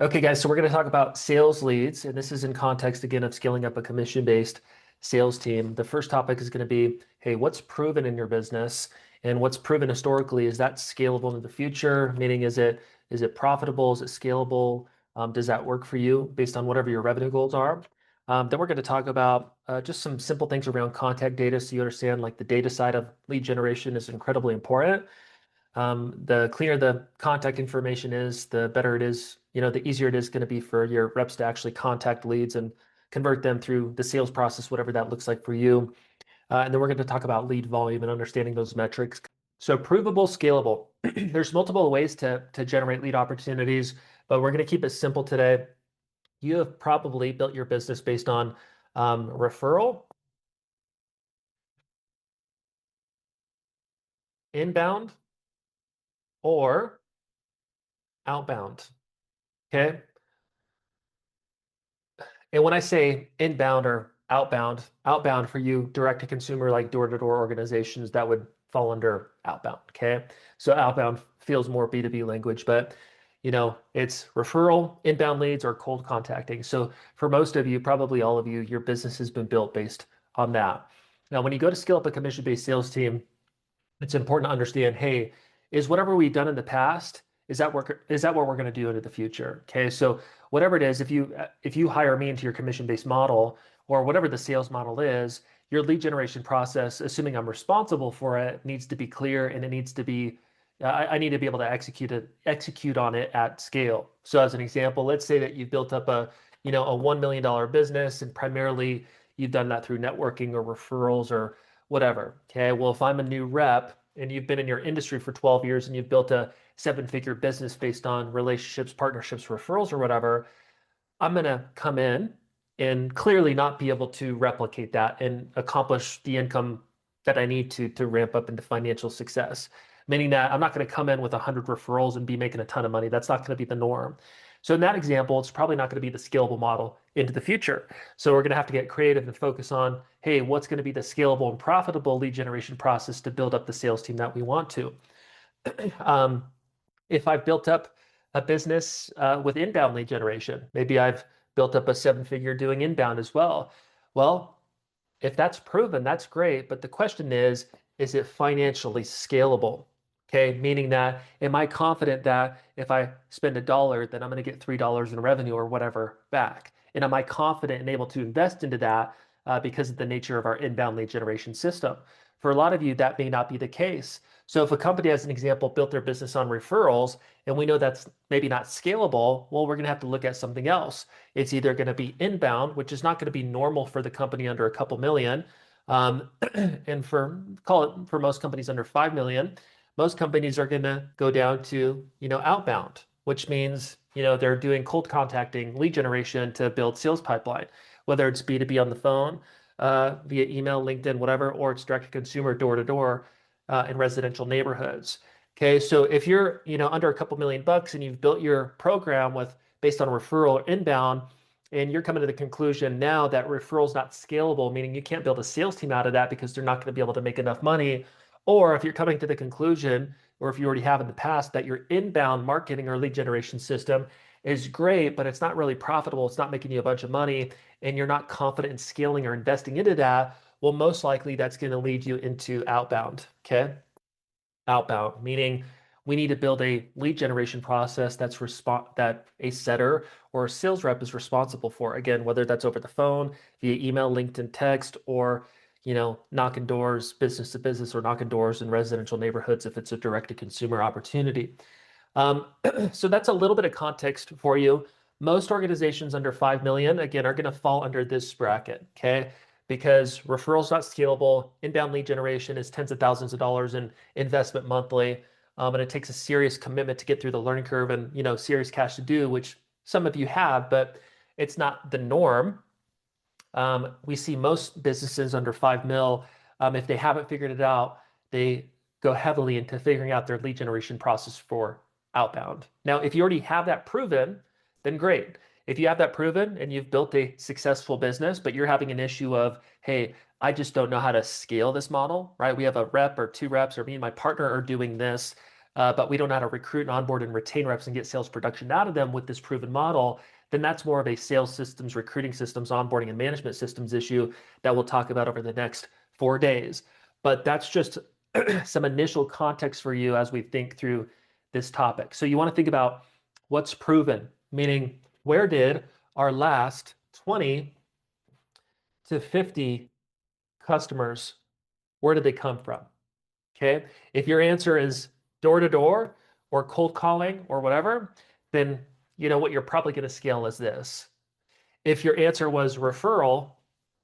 Okay, guys, so we're going to talk about sales leads, and this is in context again of scaling up a commission-based sales team. The first topic is going to be, hey, what's proven in your business and what's proven historically? Is that scalable in the future? Meaning, is it profitable? Is it scalable? Does that work for you based on whatever your revenue goals are? Then we're going to talk about just some simple things around contact data so you understand like the data side of lead generation is incredibly important. The cleaner the contact information is, the better it is, the easier it is going to be for your reps to actually contact leads and convert them through the sales process, whatever that looks like for you. And then we're going to talk about lead volume and understanding those metrics. So provable, scalable. There's multiple ways to generate lead opportunities, but we're going to keep it simple today. You have probably built your business based on referral, inbound, or outbound. Okay. And when I say inbound or outbound for you, direct to consumer, like door to door organizations, that would fall under outbound. Okay. So outbound feels more B2B language, but it's referral, inbound leads, or cold contacting. So for most of you, probably all of you, your business has been built based on that. Now, when you go to scale up a commission-based sales team, it's important to understand, hey, is whatever we've done in the past, is that what we're going to do into the future? Okay, so whatever it is, if you hire me into your commission-based model or whatever the sales model is, your lead generation process, assuming I'm responsible for it, needs to be clear and it needs to be I need to be able to execute on it at scale. So as an example, let's say that you've built up a $1 million business and primarily you've done that through networking or referrals or whatever. Okay. Well, if I'm a new rep and you've been in your industry for 12 years and you've built a seven-figure business based on relationships, partnerships, referrals, or whatever, I'm going to come in and clearly not be able to replicate that and accomplish the income that I need to ramp up into financial success. Meaning that I'm not going to come in with 100 referrals and be making a ton of money. That's not going to be the norm. So in that example, it's probably not going to be the scalable model into the future. So we're going to have to get creative and focus on, hey, what's going to be the scalable and profitable lead generation process to build up the sales team that we want to. Um, if I've built up a business with inbound lead generation, maybe I've built up a seven-figure doing inbound as well. Well, if that's proven, that's great. But the question is it financially scalable? Okay, meaning that am I confident that if I spend $1, then I'm going to get $3 in revenue or whatever back? And am I confident and able to invest into that because of the nature of our inbound lead generation system? For a lot of you, that may not be the case. So if a company, as an example, built their business on referrals, and we know that's maybe not scalable, well, we're going to have to look at something else. It's either going to be inbound, which is not going to be normal for the company under a couple million. And call it for most companies under 5 million, most companies are going to go down to, outbound, which means, they're doing cold contacting, lead generation to build sales pipeline, whether it's B2B on the phone, via email, LinkedIn, whatever, or it's direct to consumer door to door in residential neighborhoods. Okay, so if you're, under a couple million bucks and you've built your program based on referral or inbound, and you're coming to the conclusion now that referral is not scalable, meaning you can't build a sales team out of that because they're not going to be able to make enough money. Or if you're coming to the conclusion, or if you already have in the past, that your inbound marketing or lead generation system is great, but it's not really profitable, it's not making you a bunch of money, and you're not confident in scaling or investing into that, well, most likely that's going to lead you into outbound. Okay. Outbound, meaning we need to build a lead generation process that a setter or a sales rep is responsible for. Again, whether that's over the phone, via email, LinkedIn text, or knocking doors, business to business, or knocking doors in residential neighborhoods if it's a direct to consumer opportunity. Um, so that's a little bit of context for you. Most organizations under 5 million, again, are going to fall under this bracket, okay? Because referrals not scalable, inbound lead generation is tens of thousands of dollars in investment monthly, and it takes a serious commitment to get through the learning curve and serious cash to do, which some of you have, but it's not the norm. We see most businesses under 5 mil, if they haven't figured it out, they go heavily into figuring out their lead generation process for outbound. Now, if you already have that proven, then great. If you have that proven and you've built a successful business, but you're having an issue of, hey, I just don't know how to scale this model, right? We have a rep or two reps, or me and my partner are doing this. but we don't know how to recruit and onboard and retain reps and get sales production out of them with this proven model, then that's more of a sales systems, recruiting systems, onboarding and management systems issue that we'll talk about over the next 4 days. But that's just some initial context for you as we think through this topic. So you want to think about what's proven, meaning where did our last 20 to 50 customers, where did they come from? Okay. If your answer is door to door or cold calling or whatever, then you know what you're probably going to scale is this. If your answer was referral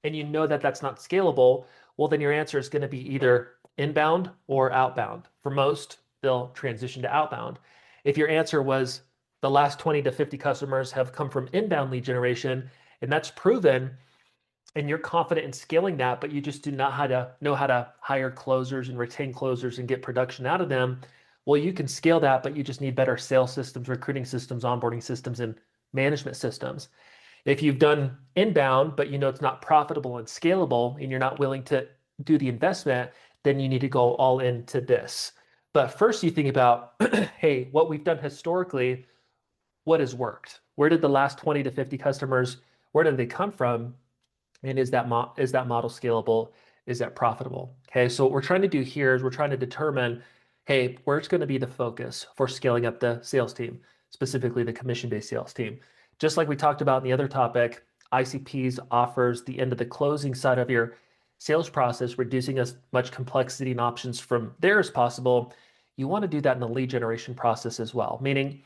and you know that that's not scalable, well, then your answer is going to be either inbound or outbound. For most, they'll transition to outbound. If your answer was the last 20 to 50 customers have come from inbound lead generation, and that's proven, and you're confident in scaling that, but you just do not know how to hire closers and retain closers and get production out of them, well, you can scale that, but you just need better sales systems, recruiting systems, onboarding systems, and management systems. If you've done inbound, but you know it's not profitable and scalable, and you're not willing to do the investment, then you need to go all into this. But first, you think about, hey, what we've done historically, what has worked? Where did the last 20 to 50 customers, where did they come from? And is that model scalable? Is that profitable? Okay, so what we're trying to do here is we're trying to determine, hey, where's going to be the focus for scaling up the sales team, specifically the commission-based sales team. Just like we talked about in the other topic, ICPs offers the end of the closing side of your sales process, reducing as much complexity and options from there as possible. You want to do that in the lead generation process as well, meaning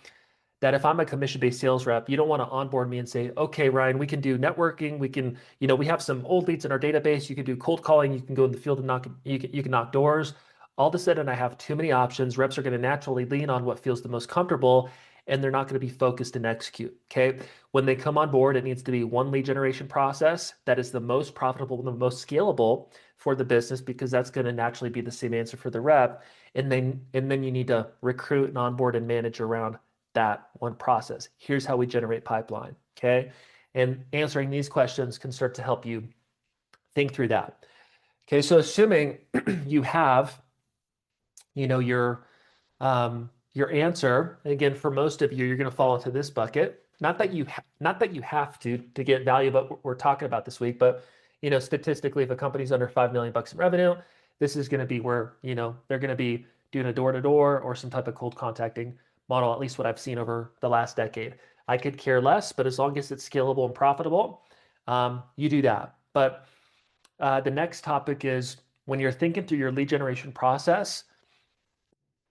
that if I'm a commission-based sales rep, you don't want to onboard me and say, okay, Ryan, we can do networking. We can, we have some old leads in our database. You can do cold calling. You can go in the field and you can knock doors. All of a sudden, I have too many options. Reps are going to naturally lean on what feels the most comfortable, and they're not going to be focused and execute. Okay. When they come on board, it needs to be one lead generation process that is the most profitable and the most scalable for the business, because that's going to naturally be the same answer for the rep. And then you need to recruit and onboard and manage around that one process. Here's how we generate pipeline. Okay. And answering these questions can start to help you think through that. Okay. So assuming you have, your answer, again, for most of you, you're going to fall into this bucket. Not that you have to get value, but we're talking about this week. But statistically, if a company's under $5 million in revenue, this is going to be where they're going to be doing a door-to-door or some type of cold contacting model, at least what I've seen over the last decade. I could care less, but as long as it's scalable and profitable, you do that. But the next topic is when you're thinking through your lead generation process,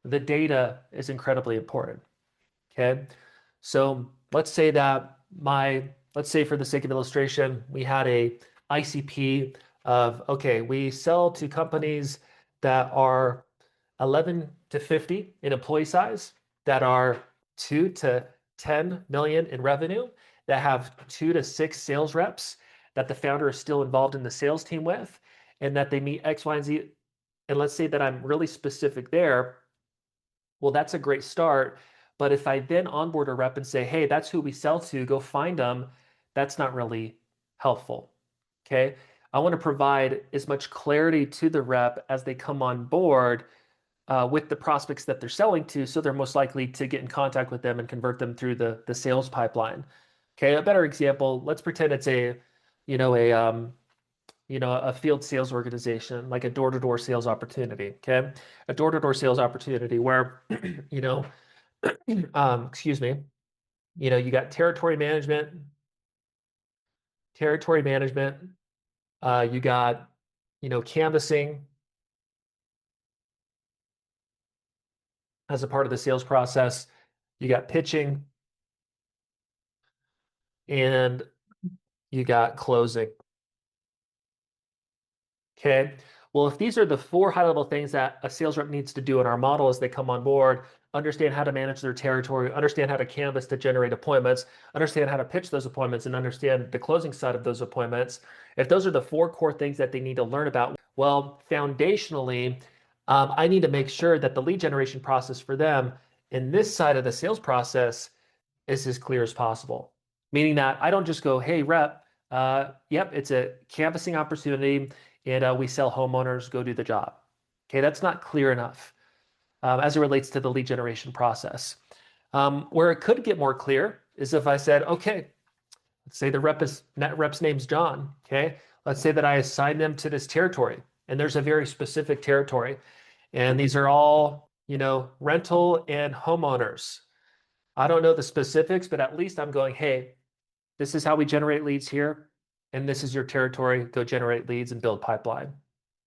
the data is incredibly important. Okay. So let's say for the sake of illustration, we had a ICP of, okay, we sell to companies that are 11 to 50 in employee size, that are 2 to 10 million in revenue, that have 2 to 6 sales reps that the founder is still involved in the sales team with, and that they meet X, Y, and Z. And let's say that I'm really specific there. Well, that's a great start. But if I then onboard a rep and say, hey, that's who we sell to, go find them, that's not really helpful. Okay. I want to provide as much clarity to the rep as they come on board with the prospects that they're selling to, so they're most likely to get in contact with them and convert them through the sales pipeline. Okay, a better example, let's pretend it's a field sales organization, like a door-to-door sales opportunity. Okay, a door-to-door sales opportunity where excuse me, you got territory management, you got canvassing as a part of the sales process, you got pitching, and you got closing. Okay. Well, if these are the 4 high-level things that a sales rep needs to do in our model as they come on board, understand how to manage their territory, understand how to canvas to generate appointments, understand how to pitch those appointments, and understand the closing side of those appointments. If those are the 4 core things that they need to learn about, well, foundationally, I need to make sure that the lead generation process for them in this side of the sales process is as clear as possible. Meaning that I don't just go, hey, rep, yep, it's a canvassing opportunity, and we sell homeowners, go do the job. Okay, that's not clear enough. as it relates to the lead generation process. Where it could get more clear is if I said, okay, let's say the rep's name's John. Okay. Let's say that I assign them to this territory, and there's a very specific territory. And these are all, rental and homeowners. I don't know the specifics, but at least I'm going, hey, this is how we generate leads here. And this is your territory. Go generate leads and build pipeline.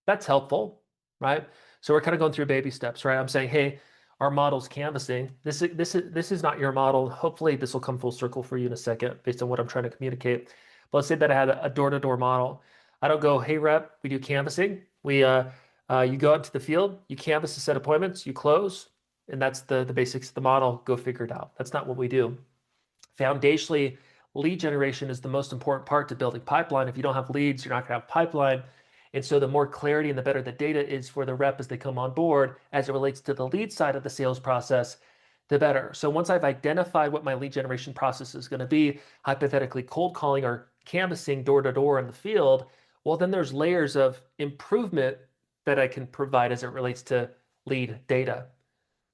That's helpful, right? So we're kind of going through baby steps, right? I'm saying, hey, our model's canvassing. This is not your model. Hopefully this will come full circle for you in a second based on what I'm trying to communicate. But let's say that I had a door-to-door model. I don't go, hey rep, we do canvassing. You go out to the field, you canvass a set of appointments, you close, and that's the basics of the model. Go figure it out. That's not what we do. Foundationally, lead generation is the most important part to building pipeline. If you don't have leads, you're not going to have pipeline. And so the more clarity and the better the data is for the rep as they come on board, as it relates to the lead side of the sales process, the better. So once I've identified what my lead generation process is going to be, hypothetically cold calling or canvassing door to door in the field, well, then there's layers of improvement that I can provide as it relates to lead data.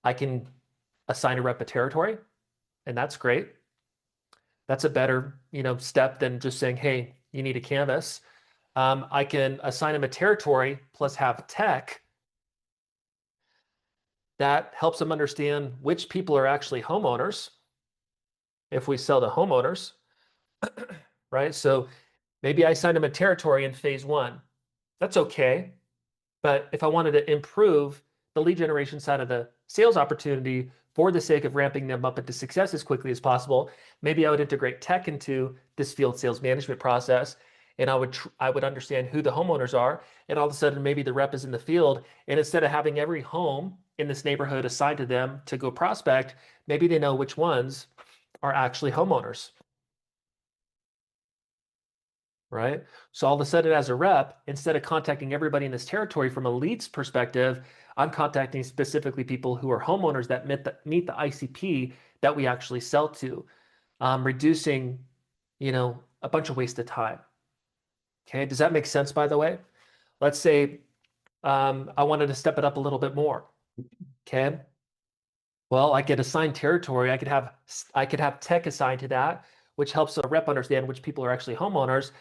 I can assign a rep a territory, and that's great. That's a better, step than just saying, hey, you need a canvas. I can assign them a territory plus have tech that helps them understand which people are actually homeowners if we sell to homeowners, right? So maybe I assign them a territory in phase one. That's okay. But if I wanted to improve the lead generation side of the sales opportunity for the sake of ramping them up into success as quickly as possible, maybe I would integrate tech into this field sales management process, and I would understand who the homeowners are, and all of a sudden maybe the rep is in the field, and instead of having every home in this neighborhood assigned to them to go prospect, maybe they know which ones are actually homeowners. Right? So all of a sudden, as a rep, instead of contacting everybody in this territory from a leads perspective, I'm contacting specifically people who are homeowners that meet the ICP that we actually sell to, reducing, a bunch of wasted time. Okay, does that make sense, by the way? Let's say I wanted to step it up a little bit more. Okay. Well, I could assign territory. I could have tech assigned to that, which helps a rep understand which people are actually homeowners.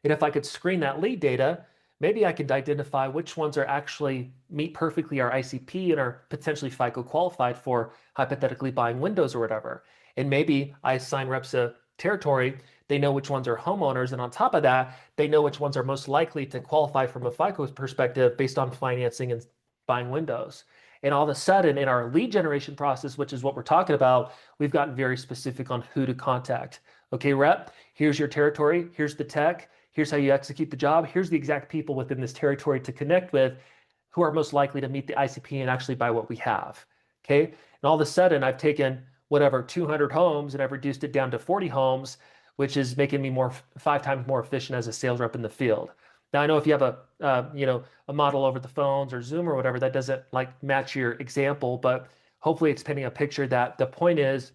And if I could screen that lead data, maybe I could identify which ones are actually meet perfectly our ICP and are potentially FICO qualified for hypothetically buying windows or whatever. And maybe I assign reps a territory. They know which ones are homeowners. And on top of that, they know which ones are most likely to qualify from a FICO perspective based on financing and buying windows. And all of a sudden, in our lead generation process, which is what we're talking about, we've gotten very specific on who to contact. Okay, rep, here's your territory, here's the tech, here's how you execute the job, here's the exact people within this territory to connect with who are most likely to meet the ICP and actually buy what we have. Okay, and all of a sudden, I've taken whatever 200 homes and I've reduced it down to 40 homes, which is making me 5 times more efficient as a sales rep in the field. Now I know if you have a model over the phones or Zoom or whatever, that doesn't match your example, but hopefully it's painting a picture that the point is,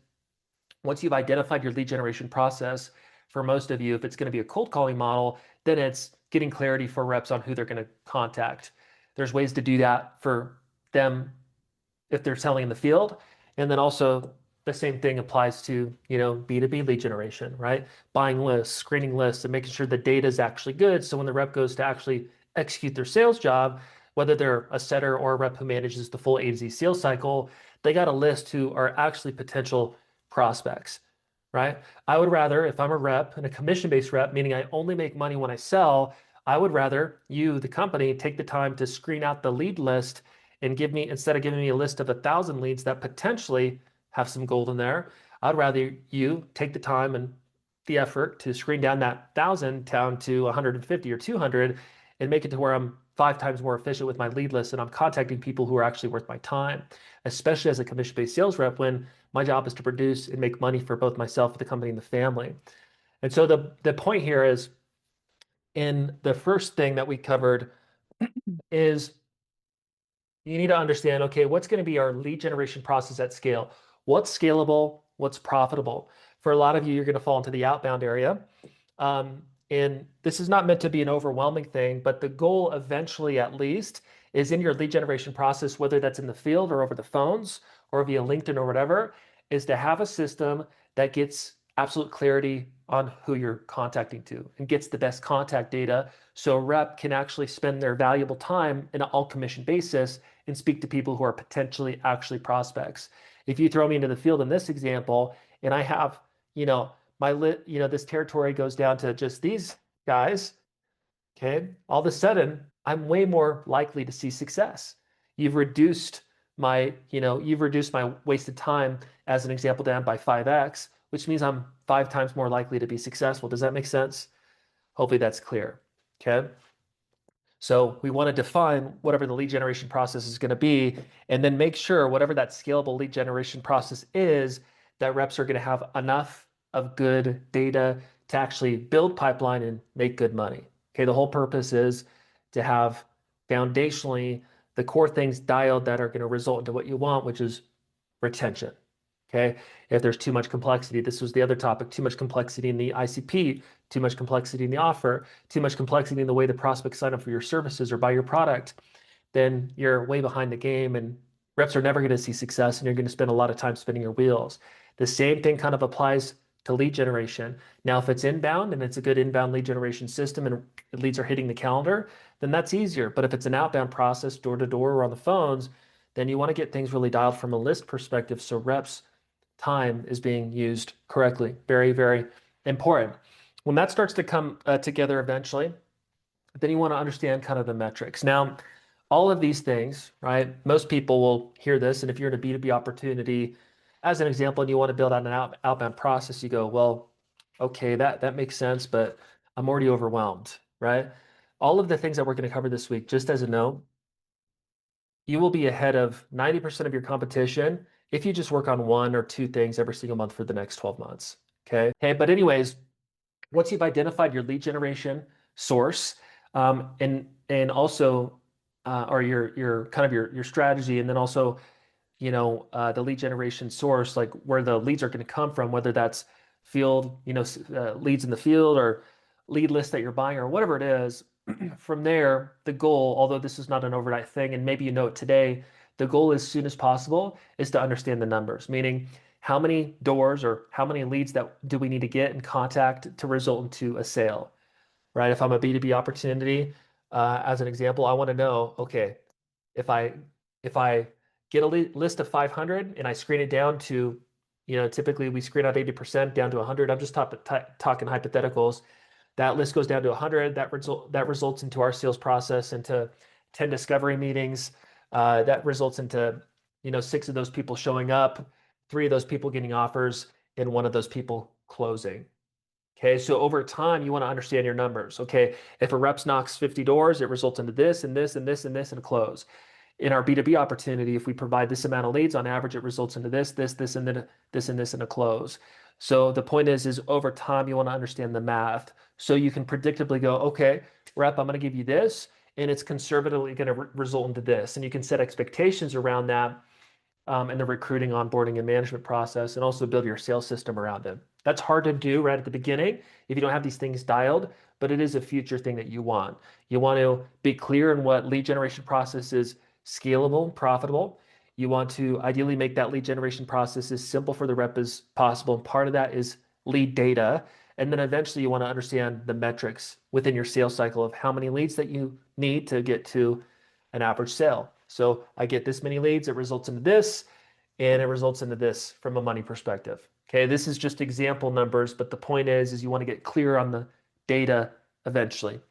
once you've identified your lead generation process, for most of you, if it's going to be a cold calling model, then it's getting clarity for reps on who they're going to contact. There's ways to do that for them if they're selling in the field. And then also the same thing applies to, B2B lead generation, right? Buying lists, screening lists, and making sure the data is actually good. So when the rep goes to actually execute their sales job, whether they're a setter or a rep who manages the full A to Z sales cycle, they got a list who are actually potential prospects, right? I would rather, if I'm a rep and a commission-based rep, meaning I only make money when I sell, I would rather you, the company, take the time to screen out the lead list and give me, instead of giving me a list of 1,000 leads that potentially have some gold in there, I'd rather you take the time and the effort to screen down that 1,000 down to 150 or 200 and make it to where I'm 5 times more efficient with my lead list and I'm contacting people who are actually worth my time, especially as a commission-based sales rep when my job is to produce and make money for both myself, the company, and the family. And so the point here is, in the first thing that we covered is you need to understand, okay, what's going to be our lead generation process at scale? What's scalable? What's profitable? For a lot of you, you're going to fall into the outbound area. And this is not meant to be an overwhelming thing, but the goal eventually, at least, is in your lead generation process, whether that's in the field or over the phones or via LinkedIn or whatever, is to have a system that gets absolute clarity on who you're contacting to and gets the best contact data so a rep can actually spend their valuable time in an all commission basis and speak to people who are potentially actually prospects. If you throw me into the field in this example and I have, this territory goes down to just these guys, okay, all of a sudden I'm way more likely to see success. You've reduced you've reduced my wasted time as an example down by 5x, which means I'm 5 times more likely to be successful. Does that make sense? Hopefully that's clear. Okay. So we want to define whatever the lead generation process is going to be, and then make sure whatever that scalable lead generation process is, that reps are going to have enough of good data to actually build pipeline and make good money. Okay, the whole purpose is to have foundationally the core things dialed that are going to result into what you want, which is retention. Okay, if there's too much complexity, this was the other topic, too much complexity in the ICP, too much complexity in the offer, too much complexity in the way the prospects sign up for your services or buy your product, then you're way behind the game and reps are never going to see success and you're going to spend a lot of time spinning your wheels. The same thing kind of applies to lead generation. Now, if it's inbound and it's a good inbound lead generation system and leads are hitting the calendar, then that's easier. But if it's an outbound process, door to door or on the phones, then you want to get things really dialed from a list perspective so reps time is being used correctly. Very, very important. When that starts to come together eventually, then you want to understand kind of the metrics. Now, all of these things, right? Most people will hear this, and if you're in a B2B opportunity, as an example, and you want to build out an outbound process, you go, well, okay, that makes sense, but I'm already overwhelmed, right? All of the things that we're going to cover this week, just as a note, you will be ahead of 90% of your competition if you just work on 1 or 2 things every single month for the next 12 months. Okay. Hey, but anyways, once you've identified your lead generation source, and also or your kind of your strategy, and then also the lead generation source, like where the leads are going to come from, whether that's field, leads in the field or lead list that you're buying or whatever it is. From there, the goal, although this is not an overnight thing, and maybe you know it today, the goal as soon as possible is to understand the numbers, meaning how many doors or how many leads that do we need to get in contact to result into a sale, right? If I'm a B2B opportunity, as an example, I want to know, okay, if I get a list of 500 and I screen it down to, typically we screen out 80% down to 100. I'm just talking hypotheticals. That list goes down to 100. That results into our sales process into 10 discovery meetings. That results into 6 of those people showing up, 3 of those people getting offers, and 1 of those people closing. Okay, so over time, you want to understand your numbers. Okay, if a reps knocks 50 doors, it results into this and this and this and this and a close. In our B2B opportunity, if we provide this amount of leads, on average, it results into this, and then this and this and a close. So the point is over time, you want to understand the math so you can predictably go, okay, rep, I'm going to give you this, and it's conservatively going to result into this. And you can set expectations around that in the recruiting, onboarding, and management process, and also build your sales system around it. That's hard to do right at the beginning if you don't have these things dialed, but it is a future thing that you want. You want to be clear in what lead generation process is scalable and profitable. You want to ideally make that lead generation process as simple for the rep as possible. And part of that is lead data. And then eventually you want to understand the metrics within your sales cycle of how many leads that you need to get to an average sale. So I get this many leads, it results into this, and it results into this from a money perspective. Okay, this is just example numbers, but the point is you want to get clear on the data eventually.